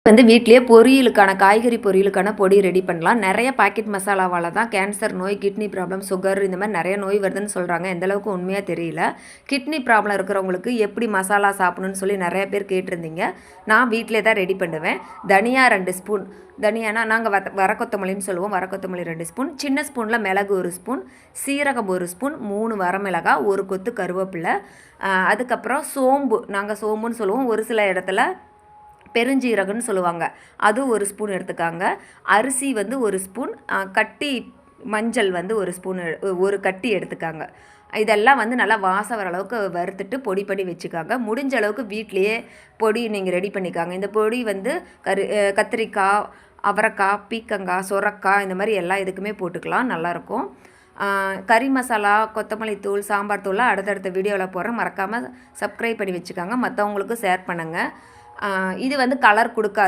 வந்து வீட்டிலேயே பொரியலுக்கான காய்கறி பொரியலுக்கான பொடி ரெடி பண்ணலாம். நிறைய பாக்கெட் மசாலாவால் தான் கேன்சர் நோய், கிட்னி ப்ராப்ளம், சுகர் இந்த மாதிரி நிறைய நோய் வருதுன்னு சொல்கிறாங்க. எந்தளவுக்கு உண்மையாக தெரியல. கிட்னி ப்ராப்ளம் இருக்கிறவங்களுக்கு எப்படி மசாலா சாப்பிடணும்னு சொல்லி நிறைய பேர் கேட்டிருந்தீங்க. நான் வீட்டிலே தான் ரெடி பண்ணுவேன். தனியா 2 ஸ்பூன், தனியானா நாங்கள் வர கொத்தமல்லின்னு சொல்லுவோம். வர கொத்தமல்லி 2 ஸ்பூன், சின்ன ஸ்பூனில் மிளகு 1 ஸ்பூன், சீரகம் 1 ஸ்பூன், 3 வரமிளகாய், 1 கொத்து கருவேப்பிலை, அதுக்கப்புறம் சோம்பு, நாங்கள் சோம்புன்னு சொல்லுவோம், ஒரு சில இடத்துல பெருஞ்சீரகம்னு சொல்லுவாங்க, அது 1 ஸ்பூன் எடுத்துக்காங்க. அரிசி வந்து 1 ஸ்பூன், கட்டி மஞ்சள் வந்து 1 ஸ்பூன், 1 கட்டி எடுத்துக்காங்க. இதெல்லாம் வந்து நல்லா வாசம் வர அளவுக்கு வறுத்துட்டு பொடி பண்ணி வச்சுக்காங்க. முடிஞ்ச அளவுக்கு வீட்லேயே பொடி நீங்கள் ரெடி பண்ணிக்காங்க. இந்த பொடி வந்து கத்திரிக்காய், அவரைக்காய், பீக்கங்காய், சொரக்காய் இந்த மாதிரி எல்லா இதுக்குமே போட்டுக்கலாம், நல்லாயிருக்கும். கறி மசாலா, கொத்தமல்லி தூள், சாம்பார் தூள்லாம் அடுத்தடுத்த வீடியோவில் போடுறேன். மறக்காமல் சப்ஸ்கிரைப் பண்ணி வச்சுக்காங்க. மற்றவங்களுக்கும் ஷேர் பண்ணுங்கள். இது வந்து கலர் கொடுக்காது.